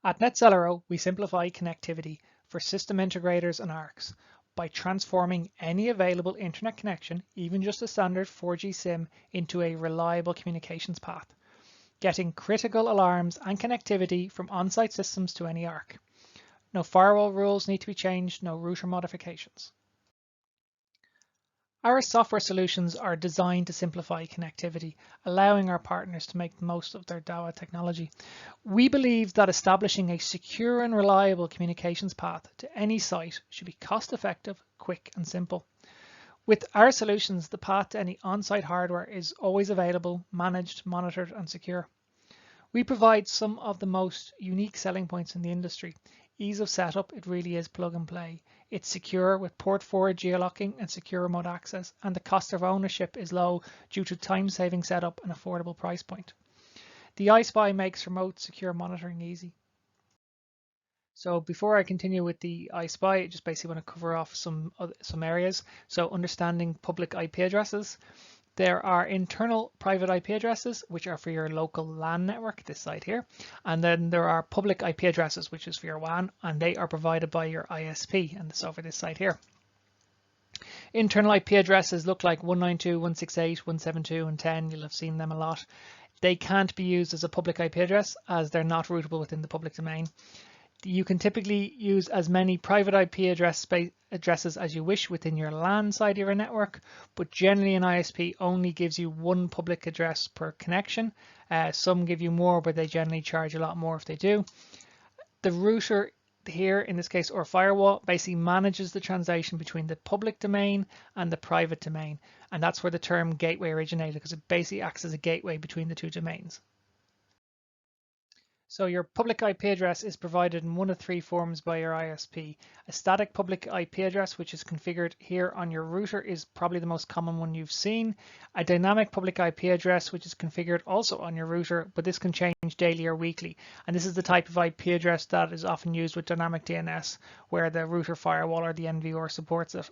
At Netcelero, we simplify connectivity for system integrators and ARCs by transforming any available internet connection, even just a standard 4G SIM, into a reliable communications path, getting critical alarms and connectivity from on-site systems to any ARC. No firewall rules need to be changed, no router modifications. Our software solutions are designed to simplify connectivity, allowing our partners to make the most of their Dahua technology. We believe that establishing a secure and reliable communications path to any site should be cost-effective, quick, and simple. With our solutions, the path to any on-site hardware is always available, managed, monitored, and secure. We provide some of the most unique selling points in the industry. Ease of setup, it really is plug and play. It's secure with port forward geolocking and secure remote access, and the cost of ownership is low due to time-saving setup and affordable price point. The i-spi makes remote secure monitoring easy. So before I continue with the i-spi, I just basically want to cover off some areas. So understanding public IP addresses. There are internal private IP addresses, which are for your local LAN network, this side here. And then there are public IP addresses, which is for your WAN, and they are provided by your ISP, and this over this side here. Internal IP addresses look like 192.168, 172, and 10. You'll have seen them a lot. They can't be used as a public IP address as they're not routable within the public domain. You can typically use as many private IP addresses as you wish within your LAN side of your network, but generally an ISP only gives you one public address per connection. Some give you more, but they generally charge a lot more if they do. The router here, in this case, or firewall, basically manages the translation between the public domain and the private domain. And that's where the term gateway originated, because it basically acts as a gateway between the two domains. So your public IP address is provided in one of three forms by your ISP. A static public IP address, which is configured here on your router, is probably the most common one you've seen. A dynamic public IP address, which is configured also on your router, but this can change daily or weekly. And this is the type of IP address that is often used with dynamic DNS, where the router firewall or the NVR supports it.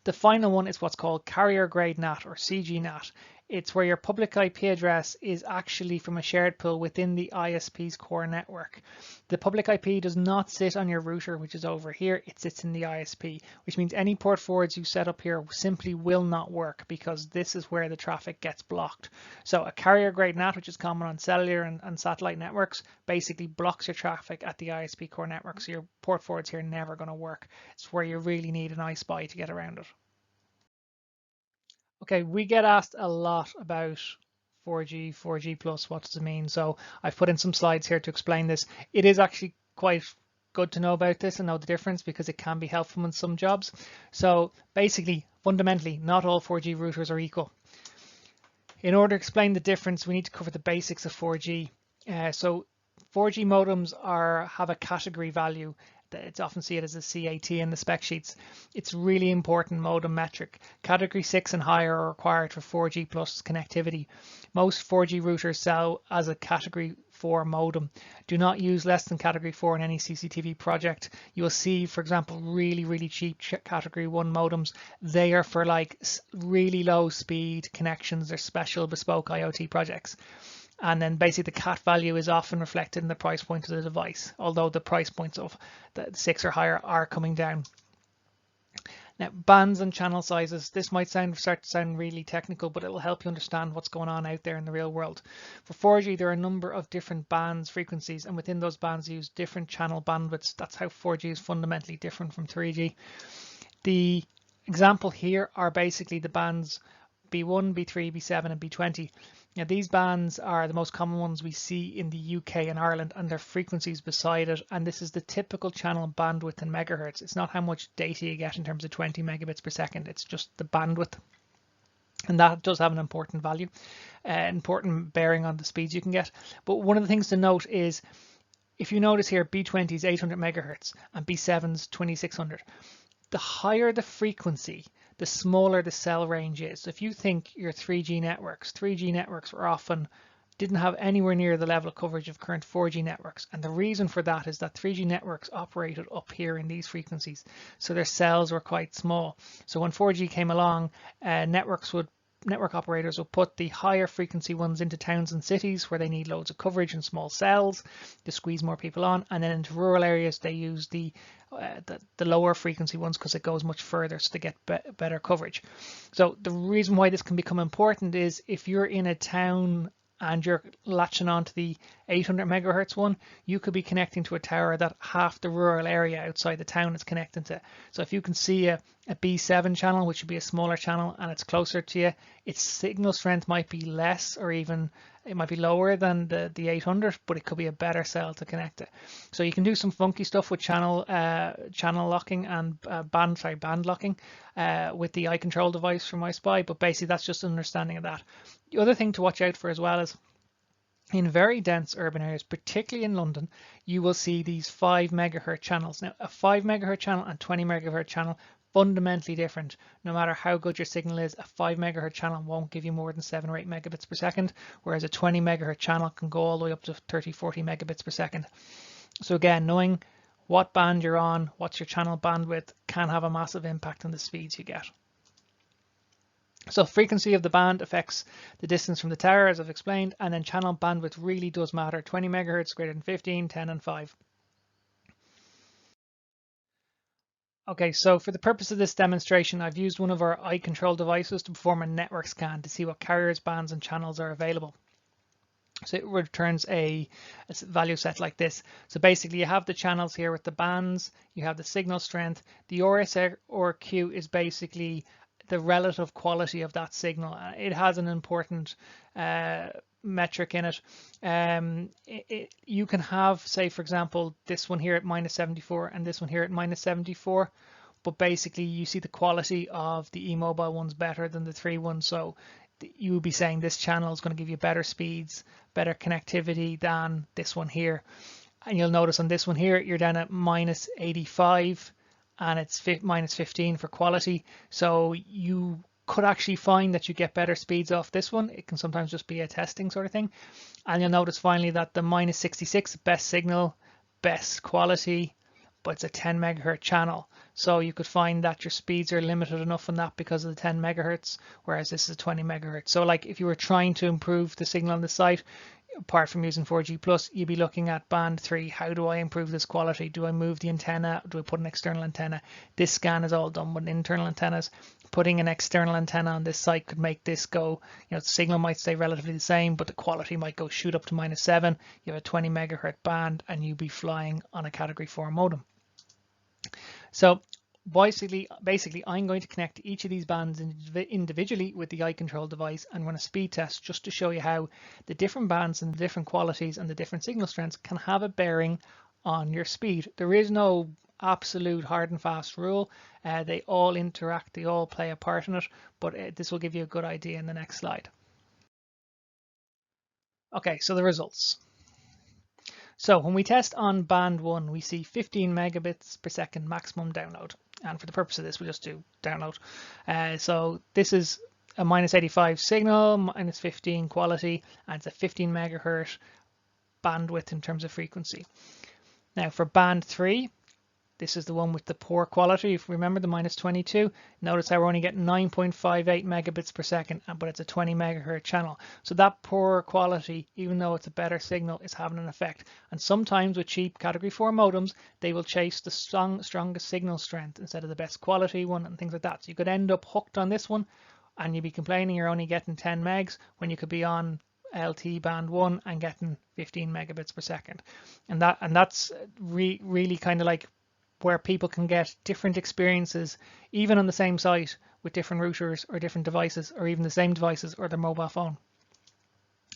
The final one is what's called carrier grade NAT or CGNAT. It's where your public IP address is actually from a shared pool within the ISP's core network. The public IP does not sit on your router, which is over here. It sits in the ISP, which means any port forwards you set up here simply will not work because this is where the traffic gets blocked. So a carrier grade NAT, which is common on cellular and satellite networks, basically blocks your traffic at the ISP core network. So your port forwards here are never going to work. It's where you really need an i-spi to get around it. Okay, we get asked a lot about 4G, 4G plus, what does it mean? So I've put in some slides here to explain this. It is actually quite good to know about this and know the difference because it can be helpful in some jobs. So basically, fundamentally, not all 4G routers are equal. In order to explain the difference, we need to cover the basics of 4G. So 4G modems have a category value. It's often seen as a CAT in the spec sheets. It's really important modem metric. Category 6 and higher are required for 4G plus connectivity. Most 4G routers sell as a category 4 modem. Do not use less than category 4 in any CCTV project. You will see, for example, really cheap category 1 modems. They are for like really low speed connections. They're special bespoke IoT projects. And then basically the CAT value is often reflected in the price point of the device, although the price points of the 6 or higher are coming down. Now, bands and channel sizes. This might start to sound really technical, but it'll help you understand what's going on out there in the real world. For 4G, there are a number of different bands, frequencies, and within those bands, you use different channel bandwidths. That's how 4G is fundamentally different from 3G. The example here are basically the bands B1, B3, B7, and B20. Now, these bands are the most common ones we see in the UK and Ireland, and their frequencies beside it. And this is the typical channel bandwidth in megahertz. It's not how much data you get in terms of 20 megabits per second. It's just the bandwidth. And that does have an important value, important bearing on the speeds you can get. But one of the things to note is, if you notice here, B20 is 800 megahertz and B7 is 2600. The higher the frequency, the smaller the cell range is. So if you think your 3G networks were often didn't have anywhere near the level of coverage of current 4G networks. And the reason for that is that 3G networks operated up here in these frequencies. So their cells were quite small. So when 4G came along, networks would network operators will put the higher frequency ones into towns and cities where they need loads of coverage and small cells to squeeze more people on, and then into rural areas they use the lower frequency ones because it goes much further, so they get better coverage. So the reason why this can become important is if you're in a town and you're latching on to the 800 megahertz one, you could be connecting to a tower that half the rural area outside the town is connecting to. So if you can see a B7 channel, which would be a smaller channel, and it's closer to you, its signal strength might be less, or even it might be lower than the 800, but it could be a better cell to connect it. So you can do some funky stuff with channel locking and band locking with the iControl device from i-spi, but basically that's just an understanding of that. The other thing to watch out for as well is in very dense urban areas, particularly in London, you will see these 5 megahertz channels. Now, a 5 megahertz channel and 20 megahertz channel, fundamentally different. No matter how good your signal is, a 5 megahertz channel won't give you more than 7 or 8 megabits per second, whereas a 20 megahertz channel can go all the way up to 30, 40 megabits per second. So again, knowing what band you're on, what's your channel bandwidth, can have a massive impact on the speeds you get. So frequency of the band affects the distance from the tower, as I've explained, and then channel bandwidth really does matter. 20 megahertz greater than 15, 10 and 5. Okay, so for the purpose of this demonstration, I've used one of our iControl devices to perform a network scan to see what carriers, bands and channels are available. So it returns a value set like this. So basically you have the channels here with the bands, you have the signal strength. The RSRQ is basically the relative quality of that signal. It has an important metric in it. You can have, say, for example, this one here at -74 and this one here at -74, but basically you see the quality of the eMobile one's better than the 3 ones. So you would be saying this channel is going to give you better speeds, better connectivity than this one here. And you'll notice on this one here, you're down at -85 and it's -15 for quality. So you could actually find that you get better speeds off this one. It can sometimes just be a testing sort of thing. And you'll notice finally that the -66, best signal, best quality, but it's a 10 megahertz channel. So you could find that your speeds are limited enough on that because of the 10 megahertz, whereas this is 20 megahertz. So like if you were trying to improve the signal on the site, apart from using 4G plus, you'd be looking at band 3. How do I improve this quality? Do I move the antenna? Do I put an external antenna? This scan is all done with internal antennas. Putting an external antenna on this site could make this go, the signal might stay relatively the same, but the quality might go shoot up to -7. You have a 20 megahertz band and you'd be flying on a category 4 modem. So basically I'm going to connect each of these bands individually with the iControl device and run a speed test just to show you how the different bands and the different qualities and the different signal strengths can have a bearing on your speed. There is no absolute hard and fast rule. They all interact, they all play a part in it, but this will give you a good idea in the next slide. Okay, so the results. So when we test on band 1, we see 15 megabits per second maximum download. And for the purpose of this, we'll just do download. So this is a -85 signal, -15 quality, and it's a 15 megahertz bandwidth in terms of frequency. Now for band 3, this is the one with the poor quality. If you remember the -22, notice how we're only getting 9.58 megabits per second, but it's a 20 megahertz channel. So that poor quality, even though it's a better signal, is having an effect. And sometimes with cheap category 4 modems, they will chase the strongest signal strength instead of the best quality one and things like that. So you could end up hooked on this one and you'd be complaining you're only getting 10 megs when you could be on LT band 1 and getting 15 megabits per second. And that's really kind of like where people can get different experiences, even on the same site with different routers or different devices, or even the same devices or their mobile phone.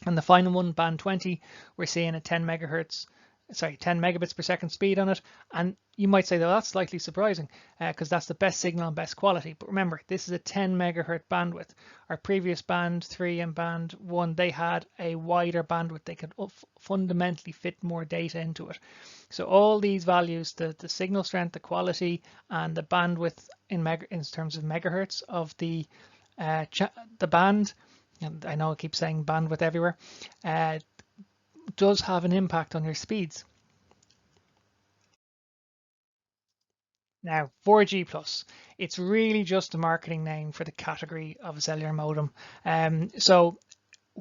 And the final one, band 20, we're seeing a 10 megabits per second speed on it. And you might say, that's slightly surprising because that's the best signal and best quality. But remember, this is a 10 megahertz bandwidth. Our previous band 3 and band 1, they had a wider bandwidth. They could fundamentally fit more data into it. So all these values, the signal strength, the quality, and the bandwidth in terms of megahertz of the band, and I know I keep saying bandwidth everywhere, does have an impact on your speeds. Now 4G plus, It's really just a marketing name for the category of a cellular modem. So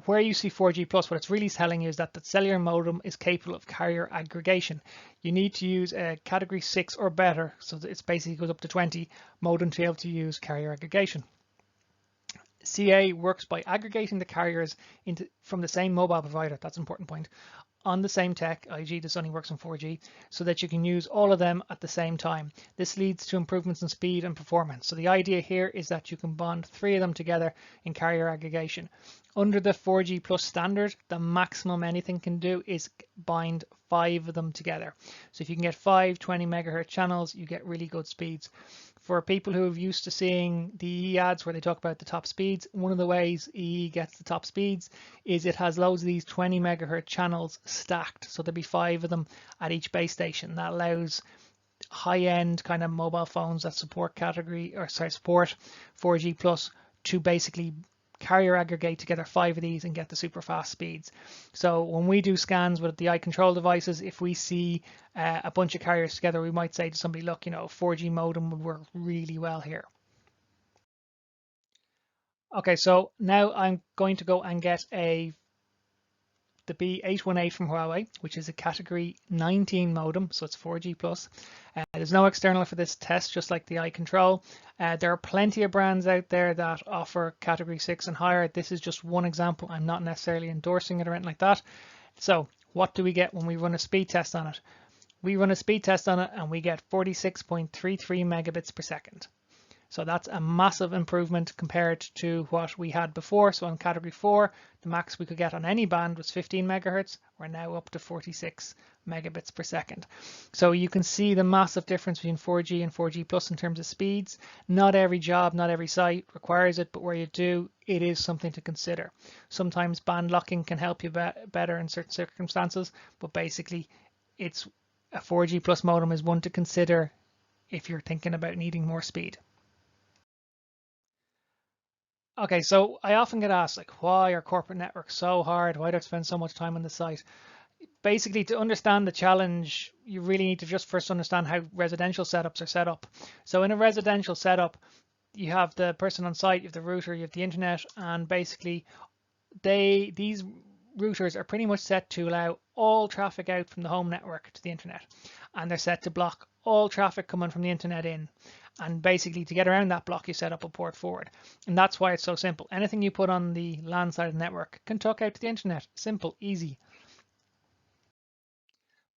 where you see 4G plus, what it's really telling you is that the cellular modem is capable of carrier aggregation. You need to use a category 6 or better, so that it's basically goes up to 20 modem to be able to use carrier aggregation. CA works by aggregating the carriers from the same mobile provider, that's an important point, on the same tech, e.g. this only works on 4G, so that you can use all of them at the same time. This leads to improvements in speed and performance. So the idea here is that you can bond 3 of them together in carrier aggregation. Under the 4G plus standard, the maximum anything can do is bind 5 of them together. So if you can get 5 20 megahertz channels, you get really good speeds. For people who are used to seeing the EE ads where they talk about the top speeds, one of the ways EE gets the top speeds is it has loads of these 20 megahertz channels stacked. So there'll be 5 of them at each base station. That allows high-end kind of mobile phones that support support 4G plus to basically carrier aggregate together 5 of these and get the super fast speeds. So when we do scans with the eye control devices, if we see a bunch of carriers together, we might say to somebody, look, 4G modem would work really well here. Okay, so now I'm going to go and get the B818 from Huawei, which is a category 19 modem, so it's 4G plus. There's no external for this test, just like the eye control. There are plenty of brands out there that offer category 6 and higher. This is just one example. I'm not necessarily endorsing it or anything like that. So what do we get when we run a speed test on it? We run a speed test on it and we get 46.33 megabits per second. So that's a massive improvement compared to what we had before. So in category 4, the max we could get on any band was 15 megahertz. We're now up to 46 megabits per second. So you can see the massive difference between 4G and 4G plus in terms of speeds. Not every job, not every site requires it, but where you do, it is something to consider. Sometimes band locking can help you better in certain circumstances, but basically it's a 4G plus modem is one to consider if you're thinking about needing more speed. Okay, so I often get asked, like, why are corporate networks so hard? Why do I spend so much time on the site? Basically, to understand the challenge, you really need to just first understand how residential setups are set up. So in a residential setup, you have the person on site, you have the router, you have the internet, and basically these routers are pretty much set to allow all traffic out from the home network to the internet, and they're set to block all traffic coming from the internet in. And basically to get around that block, you set up a port forward. And that's why it's so simple. Anything you put on the LAN side of the network can talk out to the internet. Simple, easy.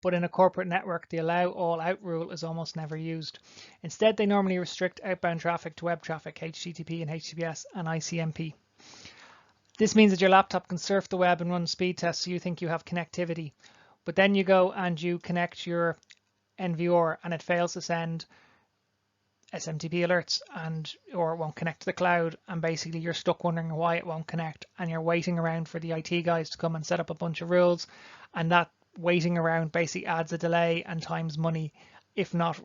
But in a corporate network, the allow all out rule is almost never used. Instead, they normally restrict outbound traffic to web traffic, HTTP and HTTPS and ICMP. This means that your laptop can surf the web and run speed tests so you think you have connectivity. But then you go and you connect your NVR and it fails to send SMTP alerts or it won't connect to the cloud, and basically you're stuck wondering why it won't connect, and you're waiting around for the IT guys to come and set up a bunch of rules, and that waiting around basically adds a delay and times money, if not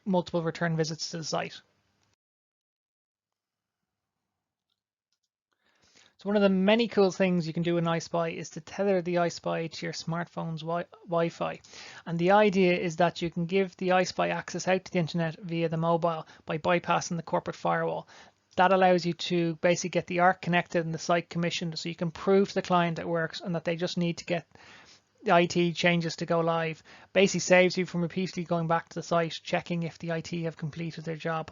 multiple return visits to the site. So one of the many cool things you can do in i-spi is to tether the i-spi to your smartphone's Wi-Fi. And the idea is that you can give the i-spi access out to the internet via the mobile by bypassing the corporate firewall. That allows you to basically get the ARC connected and the site commissioned, so you can prove to the client it works and that they just need to get the IT changes to go live. Basically saves you from repeatedly going back to the site, checking if the IT have completed their job.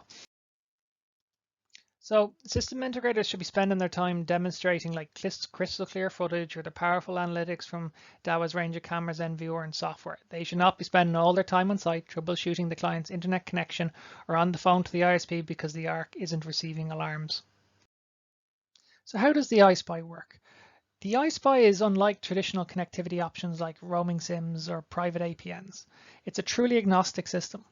So system integrators should be spending their time demonstrating like crystal clear footage or the powerful analytics from Dahua's range of cameras, NVR and software. They should not be spending all their time on site troubleshooting the client's internet connection or on the phone to the ISP because the ARC isn't receiving alarms. So how does the i-spi work? The i-spi is unlike traditional connectivity options like roaming SIMs or private APNs. It's a truly agnostic system.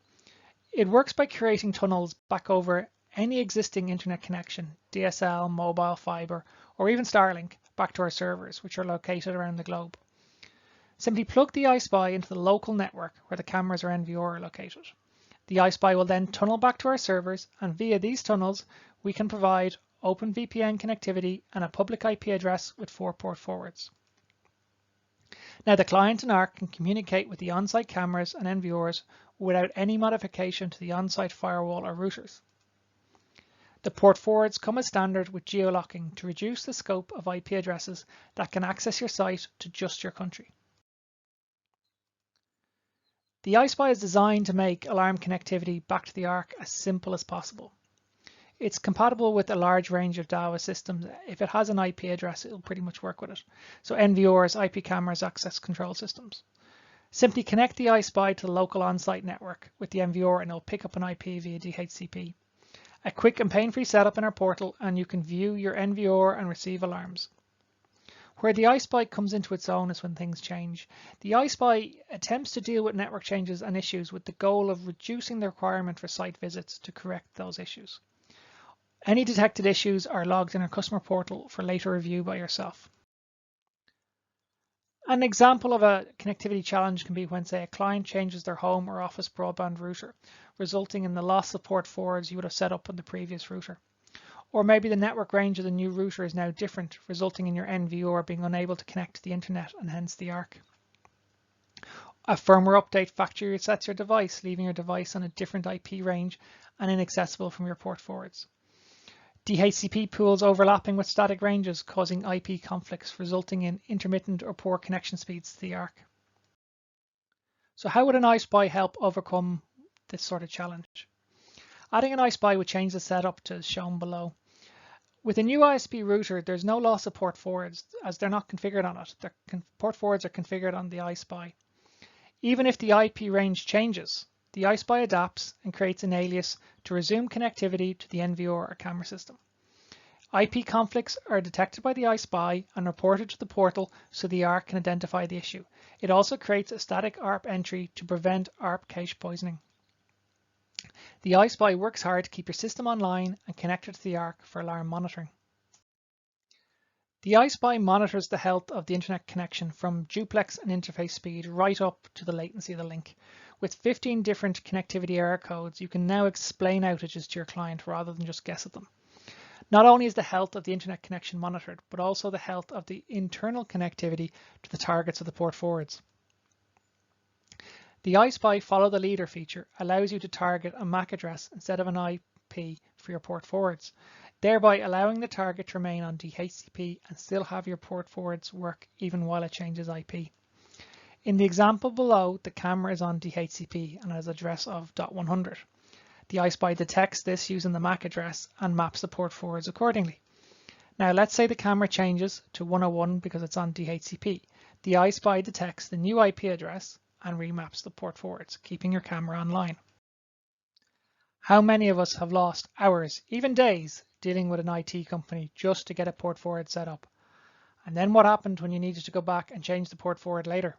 It works by creating tunnels back over any existing internet connection, DSL, mobile, fiber, or even Starlink, back to our servers, which are located around the globe. Simply plug the i-spi into the local network where the cameras or NVR are located. The i-spi will then tunnel back to our servers, and via these tunnels, we can provide open VPN connectivity and a public IP address with 4 port forwards. Now the client and ARC can communicate with the on-site cameras and NVRs without any modification to the on-site firewall or routers. The port forwards come as standard with geolocking to reduce the scope of IP addresses that can access your site to just your country. The i-spi is designed to make alarm connectivity back to the ARC as simple as possible. It's compatible with a large range of Dahua systems. If it has an IP address, it'll pretty much work with it. So NVRs, IP cameras, access control systems. Simply connect the i-spi to the local on-site network with the NVR and it'll pick up an IP via DHCP. A quick and pain-free setup in our portal and you can view your NVR and receive alarms. Where the i-spi comes into its own is when things change. The i-spi attempts to deal with network changes and issues with the goal of reducing the requirement for site visits to correct those issues. Any detected issues are logged in our customer portal for later review by yourself. An example of a connectivity challenge can be when, say, a client changes their home or office broadband router, resulting in the loss of port forwards you would have set up on the previous router. Or maybe the network range of the new router is now different, resulting in your NVR being unable to connect to the internet and hence the ARC. A firmware update factory resets your device, leaving your device on a different IP range and inaccessible from your port forwards. DHCP pools overlapping with static ranges, causing IP conflicts, resulting in intermittent or poor connection speeds to the ARC. So how would an i-spi help overcome this sort of challenge? Adding an i-spi would change the setup to as shown below. With a new ISP router, there's no loss of port forwards as they're not configured on it. Port forwards are configured on the i-spi. Even if the IP range changes, the i-spi adapts and creates an alias to resume connectivity to the NVR or camera system. IP conflicts are detected by the i-spi and reported to the portal so the ARC can identify the issue. It also creates a static ARP entry to prevent ARP cache poisoning. The i-spi works hard to keep your system online and connected to the ARC for alarm monitoring. The i-spi monitors the health of the internet connection from duplex and interface speed right up to the latency of the link. With 15 different connectivity error codes, you can now explain outages to your client rather than just guess at them. Not only is the health of the internet connection monitored, but also the health of the internal connectivity to the targets of the port forwards. The i-spi follow the leader feature allows you to target a MAC address instead of an IP for your port forwards, thereby allowing the target to remain on DHCP and still have your port forwards work even while it changes IP. In the example below, the camera is on DHCP and has an address of .100. The i-spi detects this using the MAC address and maps the port forwards accordingly. Now let's say the camera changes to 101 because it's on DHCP. The i-spi detects the new IP address and remaps the port forwards, keeping your camera online. How many of us have lost hours, even days, dealing with an IT company just to get a port forward set up? And then what happened when you needed to go back and change the port forward later?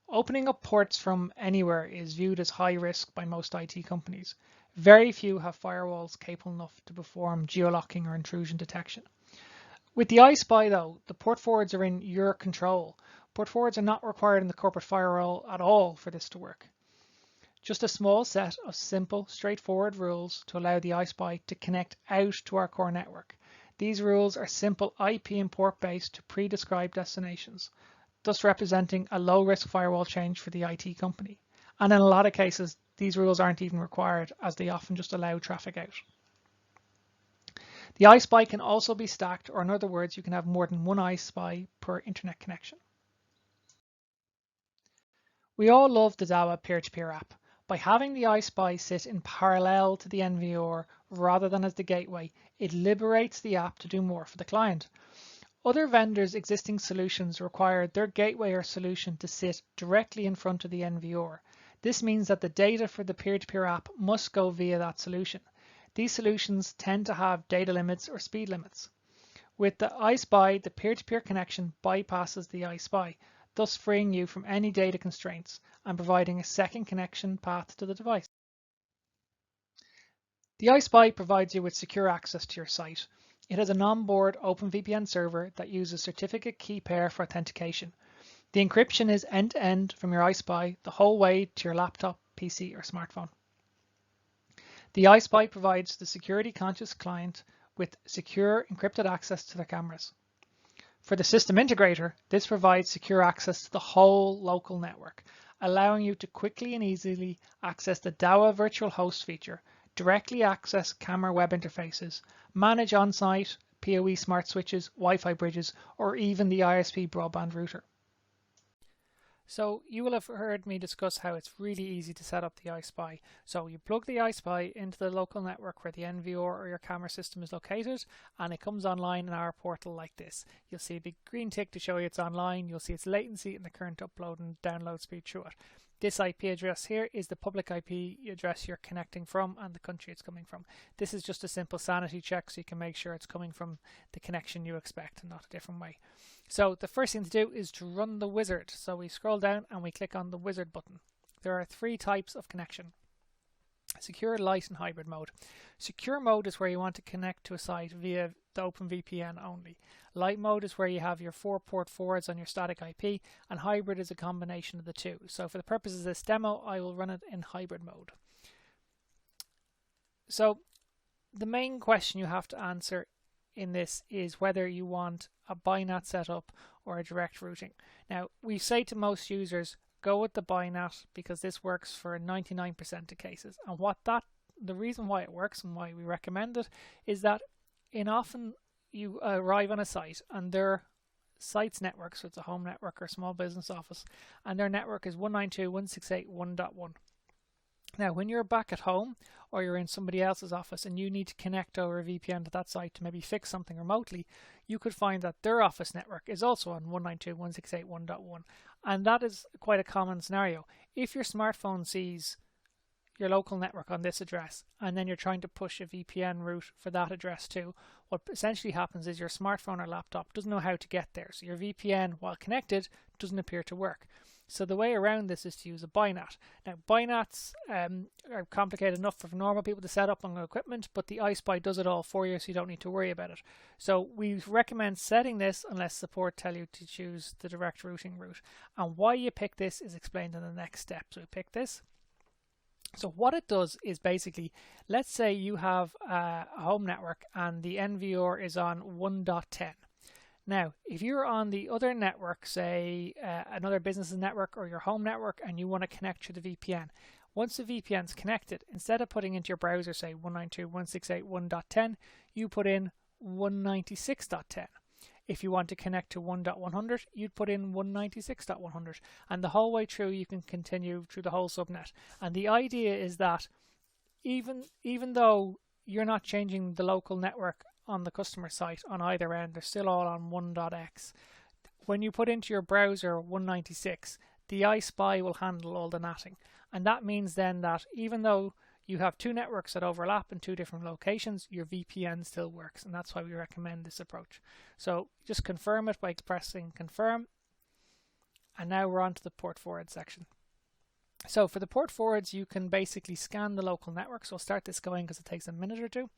Opening up ports from anywhere is viewed as high risk by most IT companies. Very few have firewalls capable enough to perform geolocking or intrusion detection. With the i-spi though, the port forwards are in your control. Port forwards are not required in the corporate firewall at all for this to work. Just a small set of simple, straightforward rules to allow the i-spi to connect out to our core network. These rules are simple IP and port based to pre-described destinations, thus representing a low-risk firewall change for the IT company. And in a lot of cases, these rules aren't even required as they often just allow traffic out. The i-spi can also be stacked, or in other words, you can have more than one i-spi per internet connection. We all love the Dahua peer-to-peer app. By having the i-spi sit in parallel to the NVR rather than as the gateway, it liberates the app to do more for the client. Other vendors' existing solutions require their gateway or solution to sit directly in front of the NVR. This means that the data for the peer-to-peer app must go via that solution. These solutions tend to have data limits or speed limits. With the i-spi, the peer-to-peer connection bypasses the i-spi, thus freeing you from any data constraints and providing a second connection path to the device. The i-spi provides you with secure access to your site. It has an onboard OpenVPN server that uses certificate key pair for authentication. The encryption is end-to-end from your i-spi the whole way to your laptop, PC or smartphone. The i-spi provides the security-conscious client with secure encrypted access to their cameras. For the system integrator, this provides secure access to the whole local network, allowing you to quickly and easily access the Dahua virtual host feature directly access camera web interfaces, manage on-site PoE smart switches, Wi-Fi bridges, or even the ISP broadband router. So you will have heard me discuss how it's really easy to set up the i-spi. So you plug the i-spi into the local network where the NVR or your camera system is located, and it comes online in our portal like this. You'll see a big green tick to show you it's online. You'll see its latency and the current upload and download speed through it. This IP address here is the public IP address you're connecting from and the country it's coming from. This is just a simple sanity check so you can make sure it's coming from the connection you expect and not a different way. So the first thing to do is to run the wizard. So we scroll down and we click on the wizard button. There are 3 types of connection: secure, light, and hybrid mode. Secure mode is where you want to connect to a site via the OpenVPN only. Light mode is where you have your 4 port forwards on your static IP, and hybrid is a combination of the two. So for the purposes of this demo, I will run it in hybrid mode. So the main question you have to answer in this is whether you want a BiNAT setup or a direct routing. Now, we say to most users, go with the BiNAT because this works for 99% of cases. And the reason why it works and why we recommend it is that often you arrive on a site and their site's network, so it's a home network or small business office, and their network is 192.168.1.1. Now, when you're back at home or you're in somebody else's office and you need to connect over a VPN to that site to maybe fix something remotely, you could find that their office network is also on 192.168.1.1. And that is quite a common scenario. If your smartphone sees your local network on this address and then you're trying to push a VPN route for that address too, what essentially happens is your smartphone or laptop doesn't know how to get there. So your VPN, while connected, doesn't appear to work. So the way around this is to use a BiNAT. Now, BiNATs are complicated enough for normal people to set up on equipment, but the i-spi does it all for you, so you don't need to worry about it. So we recommend setting this unless support tell you to choose the direct routing route. And why you pick this is explained in the next step. So we pick this. So what it does is basically, let's say you have a home network and the NVR is on 1.10. Now, if you're on the other network, say another business's network or your home network, and you want to connect to the VPN, once the VPN's connected, instead of putting into your browser, say 192.168.1.10, you put in 196.10. If you want to connect to 1.100, you'd put in 196.100. And the whole way through, you can continue through the whole subnet. And the idea is that even though you're not changing the local network on the customer site on either end, they're still all on 1.x. When you put into your browser 196, the i-spi will handle all the natting. And that means then that even though you have 2 networks that overlap in 2 different locations, your VPN still works, and that's why we recommend this approach. So just confirm it by pressing confirm, and now we're on to the port forward section. So for the port forwards, you can basically scan the local network. So I'll start this going because it takes a minute or two.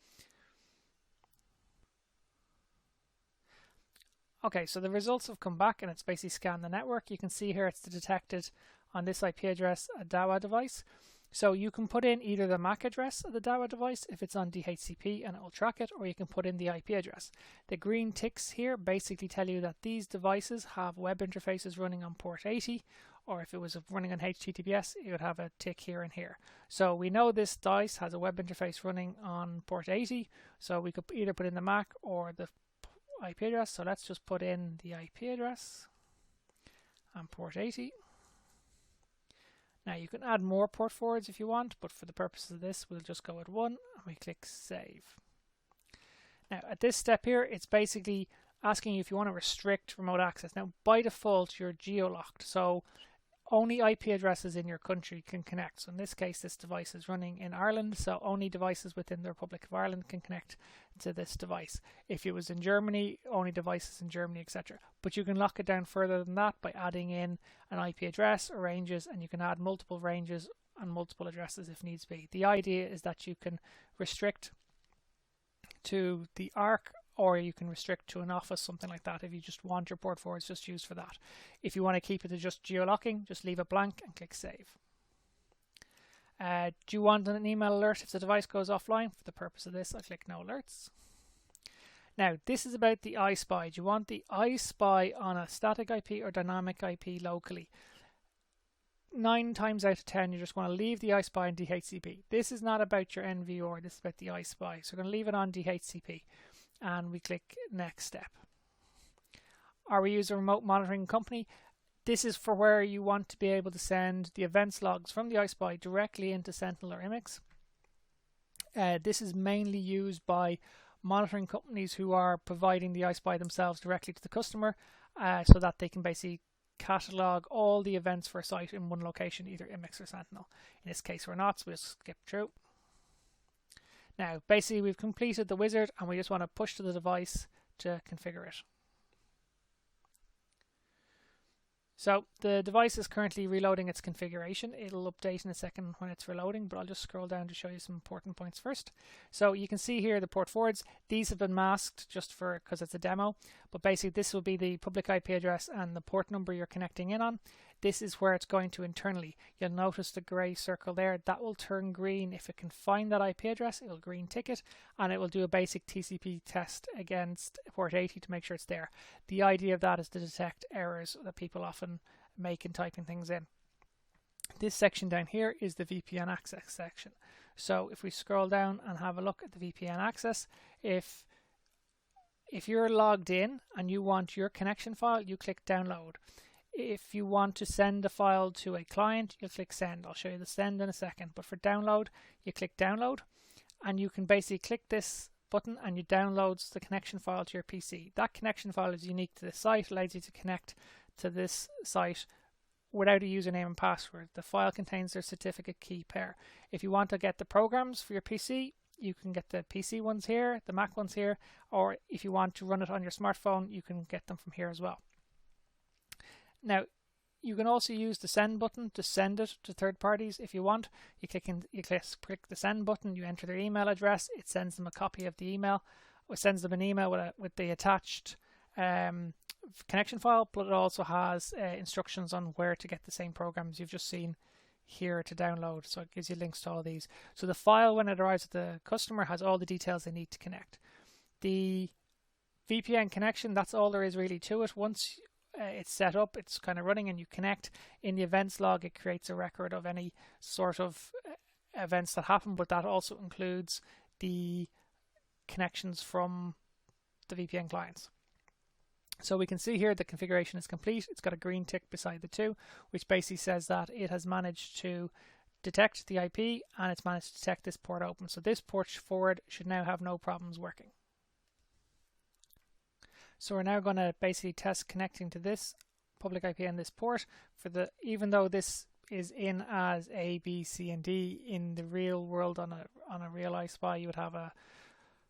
Okay, so the results have come back and it's basically scanned the network. You can see here it's detected on this IP address a Dahua device. So you can put in either the MAC address of the Dahua device if it's on DHCP and it will track it, or you can put in the IP address. The green ticks here basically tell you that these devices have web interfaces running on port 80, or if it was running on HTTPS, it would have a tick here and here. So we know this device has a web interface running on port 80, so we could either put in the MAC or the IP address. So let's just put in the IP address and port 80. Now you can add more port forwards if you want, but for the purposes of this, we'll just go with 1 and we click save. Now at this step here, it's basically asking you if you want to restrict remote access. Now by default, you're geo-locked, so only IP addresses in your country can connect. So in this case, this device is running in Ireland, so only devices within the Republic of Ireland can connect to this device. If it was in Germany, only devices in Germany, etc. But you can lock it down further than that by adding in an IP address or ranges, and you can add multiple ranges and multiple addresses if needs be. The idea is that you can restrict to the ARC, or you can restrict to an office, something like that, if you just want your port forwards just used for that. If you want to keep it to just geo-locking, just leave it blank and click save. Do you want an email alert if the device goes offline? For the purpose of this, I click no alerts. Now, this is about the i-spi. Do you want the i-spi on a static IP or dynamic IP locally? 9 times out of 10, you just want to leave the i-spi and DHCP. This is not about your NVR, this is about the i-spi. So we're going to leave it on DHCP, and we click next step. Are we using a remote monitoring company? This is for where you want to be able to send the events logs from the i-spi directly into Sentinel or IMIX. This is mainly used by monitoring companies who are providing the i-spi themselves directly to the customer, so that they can basically catalog all the events for a site in one location, either IMIX or Sentinel. In this case, we're not, so we'll skip through. Now, basically, we've completed the wizard, and we just want to push to the device to configure it. So the device is currently reloading its configuration. It'll update in a second when it's reloading, but I'll just scroll down to show you some important points first. So you can see here the port forwards. These have been masked just for because it's a demo, but basically this will be the public IP address and the port number you're connecting in on. This is where it's going to internally. You'll notice the gray circle there. That will turn green. If it can find that IP address, it will green tick it, and it will do a basic TCP test against port 80 to make sure it's there. The idea of that is to detect errors that people often make in typing things in. This section down here is the VPN access section. So if we scroll down and have a look at the VPN access, if you're logged in and you want your connection file, you click download. If you want to send a file to a client, you'll click send. I'll show you the send in a second, but for download, you click download, and you can basically click this button and it downloads the connection file to your PC. That connection file is unique to this site, allows you to connect to this site without a username and password. The file contains their certificate key pair. If you want to get the programs for your PC, you can get the PC ones here, the Mac ones here, or if you want to run it on your smartphone, you can get them from here as well. Now, you can also use the send button to send it to third parties if you want. You click the send button, you enter their email address, it sends them a copy of the email, or sends them an email with the attached connection file, but it also has instructions on where to get the same programs you've just seen here to download. So it gives you links to all these. So the file, when it arrives at the customer, has all the details they need to connect. The VPN connection, that's all there is really to it. Once it's set up, it's kind of running, and you connect. In the events log, it creates a record of any sort of events that happen, but that also includes the connections from the VPN clients. So we can see here the configuration is complete. It's got a green tick beside the 2, which basically says that it has managed to detect the IP and it's managed to detect this port open. So this port forward should now have no problems working. So we're now going to basically test connecting to this public IP and this port. Even though this is in as A, B, C, and D, in the real world on a real i-spi, you would have a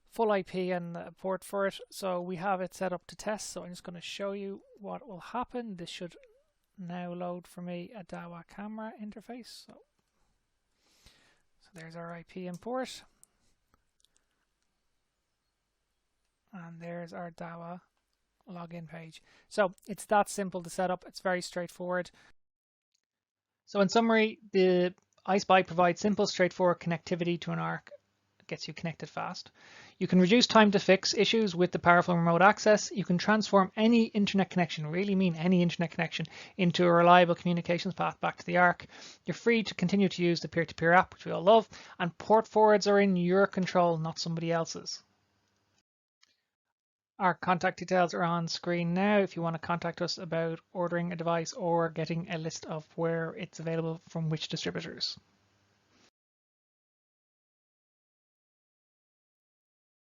full IP and a port for it. So we have it set up to test. So I'm just going to show you what will happen. This should now load for me a Dahua camera interface. So there's our IP and port, and there's our Dahua login page. So it's that simple to set up. It's very straightforward. So in summary, the i-spi provides simple, straightforward connectivity to an ARC. It gets you connected fast. You can reduce time to fix issues with the powerful remote access. You can transform any internet connection, really mean any internet connection, into a reliable communications path back to the ARC. You're free to continue to use the peer-to-peer app, which we all love, and port forwards are in your control, not somebody else's. Our contact details are on screen now if you want to contact us about ordering a device or getting a list of where it's available from which distributors.